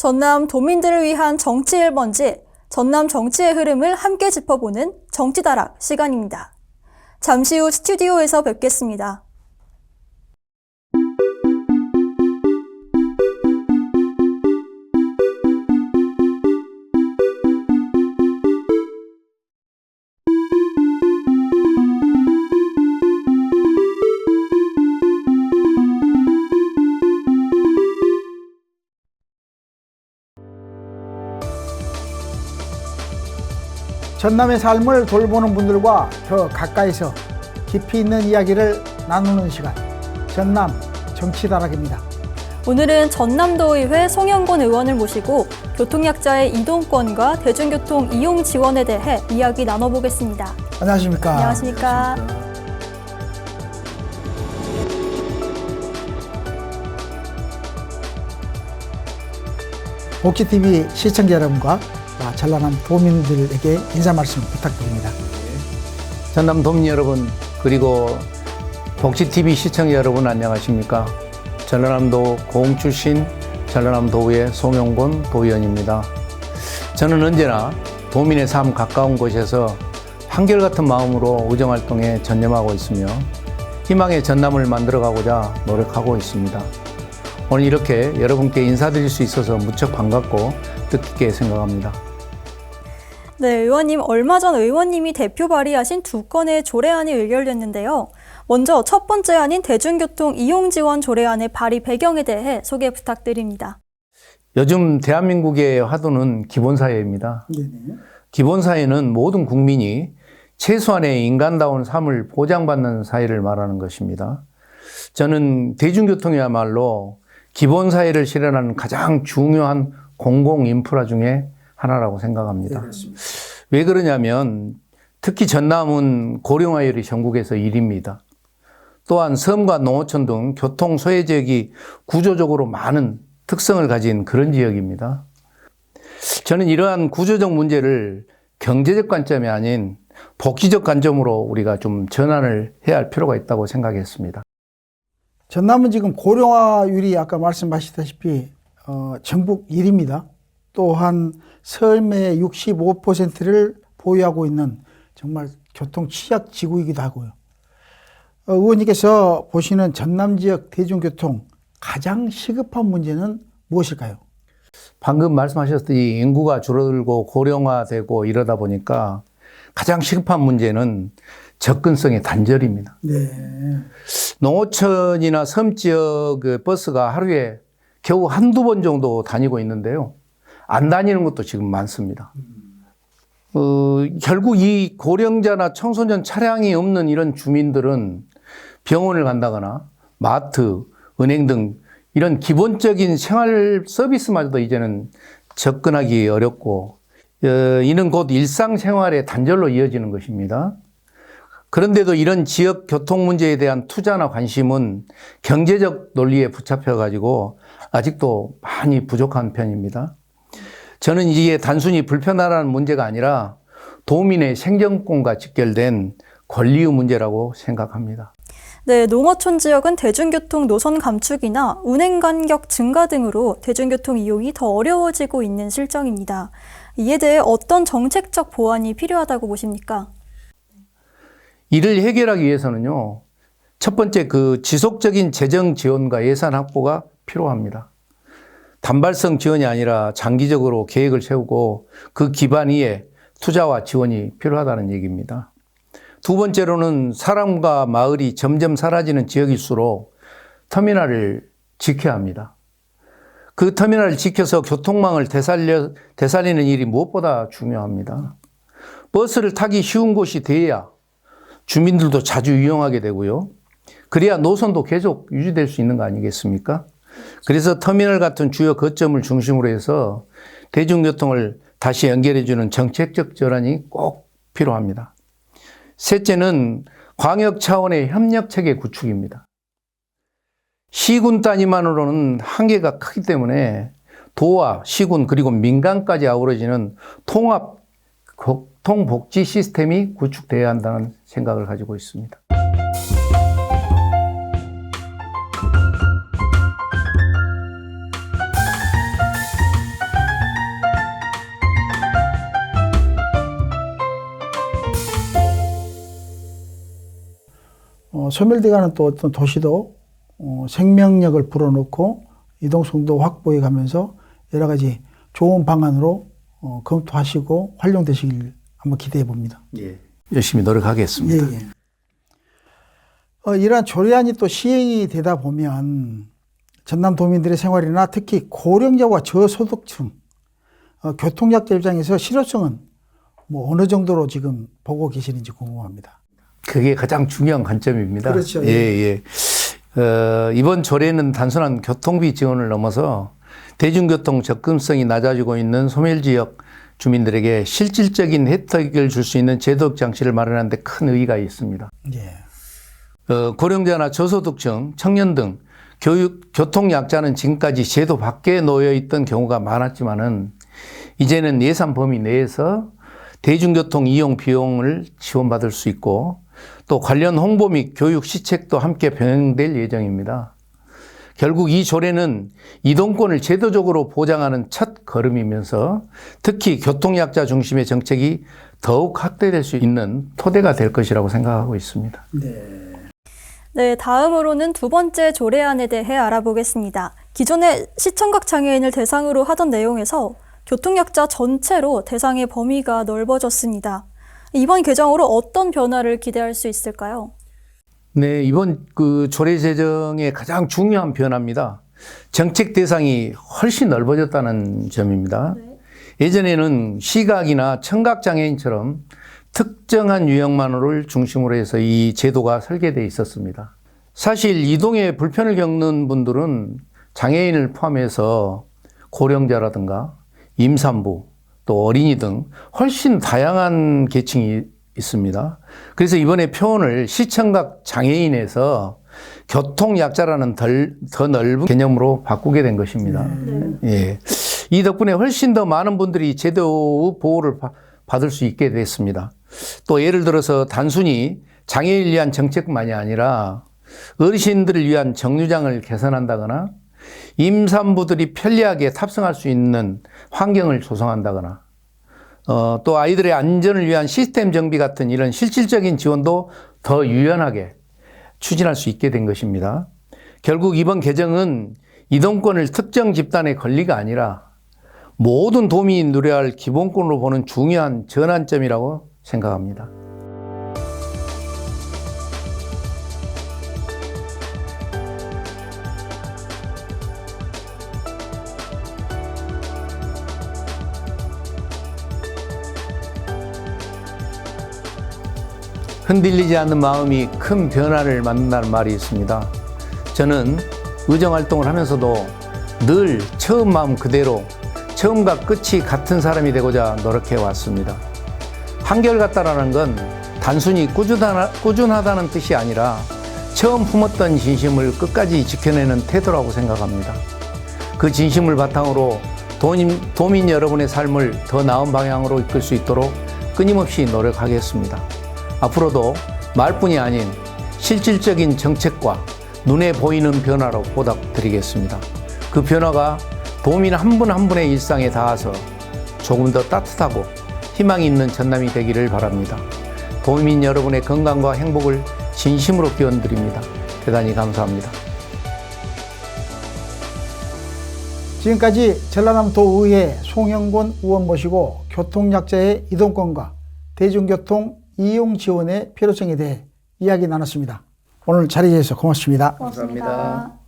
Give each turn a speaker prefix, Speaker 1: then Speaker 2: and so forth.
Speaker 1: 전남 도민들을 위한 정치 1번지, 전남 정치의 흐름을 함께 짚어보는 정치다락 시간입니다. 잠시 후 스튜디오에서 뵙겠습니다.
Speaker 2: 전남의 삶을 돌보는 분들과 더 가까이서 깊이 있는 이야기를 나누는 시간, 전남 정치다락입니다.
Speaker 1: 오늘은 전남도의회 송영곤 의원을 모시고 교통약자의 이동권과 대중교통 이용 지원에 대해 이야기 나눠보겠습니다.
Speaker 2: 안녕하십니까?
Speaker 1: 안녕하십니까?
Speaker 2: 복지TV 시청자 여러분과 전남 도민들에게 인사 말씀 부탁드립니다.
Speaker 3: 전남 도민 여러분, 그리고 복지TV 시청자 여러분 안녕하십니까? 전라남도 고흥 출신 전라남도의 송영곤 도의원입니다. 저는 언제나 도민의 삶 가까운 곳에서 한결같은 마음으로 의정활동에 전념하고 있으며 희망의 전남을 만들어가고자 노력하고 있습니다. 오늘 이렇게 여러분께 인사드릴 수 있어서 무척 반갑고 뜻깊게 생각합니다.
Speaker 1: 네, 의원님, 얼마 전 의원님이 대표 발의하신 2건의 조례안이 의결됐는데요. 먼저 첫 번째 안인 대중교통 이용 지원 조례안의 발의 배경에 대해 소개 부탁드립니다.
Speaker 3: 요즘 대한민국의 화두는 기본사회입니다. 기본사회는 모든 국민이 최소한의 인간다운 삶을 보장받는 사회를 말하는 것입니다. 저는 대중교통이야말로 기본사회를 실현하는 가장 중요한 공공인프라 중에 하나라고 생각합니다.
Speaker 2: 네,
Speaker 3: 왜 그러냐면 특히 전남은 고령화율이 전국에서 1위입니다. 또한 섬과 농어촌 등 교통 소외 지역이 구조적으로 많은 특성을 가진 그런 지역입니다. 저는 이러한 구조적 문제를 경제적 관점이 아닌 복지적 관점으로 우리가 좀 전환을 해야 할 필요가 있다고 생각했습니다.
Speaker 2: 전남은 지금 고령화율이 아까 말씀하셨다시피 전국 1위입니다. 또한 섬의 65%를 보유하고 있는 정말 교통 취약 지구이기도 하고요. 의원님께서 보시는 전남 지역 대중교통 가장 시급한 문제는 무엇일까요?
Speaker 3: 방금 말씀하셨듯이 인구가 줄어들고 고령화되고 이러다 보니까 가장 시급한 문제는 접근성의 단절입니다.
Speaker 2: 네.
Speaker 3: 농어촌이나 섬 지역 버스가 하루에 겨우 한두 번 정도 다니고 있는데요. 안 다니는 것도 지금 많습니다. 결국 이 고령자나 청소년 차량이 없는 이런 주민들은 병원을 간다거나 마트, 은행 등 이런 기본적인 생활 서비스마저도 이제는 접근하기 어렵고 이는 곧 일상생활의 단절로 이어지는 것입니다. 그런데도 이런 지역 교통 문제에 대한 투자나 관심은 경제적 논리에 붙잡혀가지고 아직도 많이 부족한 편입니다. 저는 이게 단순히 불편하다는 문제가 아니라 도민의 생존권과 직결된 권리의 문제라고 생각합니다.
Speaker 1: 네, 농어촌 지역은 대중교통 노선 감축이나 운행 간격 증가 등으로 대중교통 이용이 더 어려워지고 있는 실정입니다. 이에 대해 어떤 정책적 보완이 필요하다고 보십니까?
Speaker 3: 이를 해결하기 위해서는요, 첫 번째 지속적인 재정 지원과 예산 확보가 필요합니다. 단발성 지원이 아니라 장기적으로 계획을 세우고 그 기반 위에 투자와 지원이 필요하다는 얘기입니다. 두 번째로는 사람과 마을이 점점 사라지는 지역일수록 터미널을 지켜야 합니다. 그 터미널을 지켜서 교통망을 되살리는 일이 무엇보다 중요합니다. 버스를 타기 쉬운 곳이 돼야 주민들도 자주 이용하게 되고요. 그래야 노선도 계속 유지될 수 있는 거 아니겠습니까? 그래서 터미널 같은 주요 거점을 중심으로 해서 대중교통을 다시 연결해주는 정책적 전환이 꼭 필요합니다. 셋째는 광역 차원의 협력체계 구축입니다. 시군 단위만으로는 한계가 크기 때문에 도와 시군 그리고 민간까지 아우러지는 통합 교통복지 시스템이 구축돼야 한다는 생각을 가지고 있습니다.
Speaker 2: 소멸돼가는 또 어떤 도시도 생명력을 불어넣고 이동성도 확보해 가면서 여러 가지 좋은 방안으로 검토하시고 활용되시길 한번 기대해 봅니다.
Speaker 3: 예. 열심히 노력하겠습니다.
Speaker 2: 예, 예. 이러한 조례안이 또 시행이 되다 보면 전남 도민들의 생활이나 특히 고령자와 저소득층, 교통약자 입장에서 실효성은 뭐 어느 정도로 지금 보고 계시는지 궁금합니다.
Speaker 3: 그게 가장 중요한 관점입니다.
Speaker 2: 그렇죠.
Speaker 3: 예, 예. 이번 조례는 단순한 교통비 지원을 넘어서 대중교통 접근성이 낮아지고 있는 소멸지역 주민들에게 실질적인 혜택을 줄 수 있는 제도적 장치를 마련하는 데 큰 의의가 있습니다.
Speaker 2: 예.
Speaker 3: 고령자나 저소득층, 청년 등 교통약자는 지금까지 제도 밖에 놓여 있던 경우가 많았지만은 이제는 예산 범위 내에서 대중교통 이용 비용을 지원받을 수 있고 또 관련 홍보 및 교육 시책도 함께 병행될 예정입니다. 결국 이 조례는 이동권을 제도적으로 보장하는 첫 걸음이면서 특히 교통약자 중심의 정책이 더욱 확대될 수 있는 토대가 될 것이라고 생각하고 있습니다.
Speaker 1: 네, 다음으로는 두 번째 조례안에 대해 알아보겠습니다. 기존에 시청각 장애인을 대상으로 하던 내용에서 교통약자 전체로 대상의 범위가 넓어졌습니다. 이번 개정으로 어떤 변화를 기대할 수 있을까요?
Speaker 3: 네, 이번 그 조례 제정의 가장 중요한 변화입니다. 정책 대상이 훨씬 넓어졌다는 점입니다.
Speaker 1: 네.
Speaker 3: 예전에는 시각이나 청각 장애인처럼 특정한 유형만을 중심으로 해서 이 제도가 설계되어 있었습니다. 사실 이동에 불편을 겪는 분들은 장애인을 포함해서 고령자라든가 임산부 또 어린이 등 훨씬 다양한 계층이 있습니다. 그래서 이번에 표현을 시청각 장애인에서 교통약자라는 더 넓은 개념으로 바꾸게 된 것입니다. 예. 이 덕분에 훨씬 더 많은 분들이 제도의 보호를 받을 수 있게 됐습니다. 또 예를 들어서 단순히 장애인을 위한 정책뿐만이 아니라 어르신들을 위한 정류장을 개선한다거나 임산부들이 편리하게 탑승할 수 있는 환경을 조성한다거나 또 아이들의 안전을 위한 시스템 정비 같은 이런 실질적인 지원도 더 유연하게 추진할 수 있게 된 것입니다. 결국 이번 개정은 이동권을 특정 집단의 권리가 아니라 모든 도민이 누려야 할 기본권으로 보는 중요한 전환점이라고 생각합니다. 흔들리지 않는 마음이 큰 변화를 만든다는 말이 있습니다. 저는 의정활동을 하면서도 늘 처음 마음 그대로 처음과 끝이 같은 사람이 되고자 노력해 왔습니다. 한결같다라는 건 단순히 꾸준하다는 뜻이 아니라 처음 품었던 진심을 끝까지 지켜내는 태도라고 생각합니다. 그 진심을 바탕으로 도민 여러분의 삶을 더 나은 방향으로 이끌 수 있도록 끊임없이 노력하겠습니다. 앞으로도 말뿐이 아닌 실질적인 정책과 눈에 보이는 변화로 보답드리겠습니다. 그 변화가 도민 한 분 한 분의 일상에 닿아서 조금 더 따뜻하고 희망이 있는 전남이 되기를 바랍니다. 도민 여러분의 건강과 행복을 진심으로 기원드립니다. 대단히 감사합니다.
Speaker 2: 지금까지 전라남도의회 송영곤 의원 모시고 교통약자의 이동권과 대중교통 이용 지원의 필요성에 대해 이야기 나눴습니다. 오늘 자리에 주셔서 고맙습니다.
Speaker 1: 고맙습니다.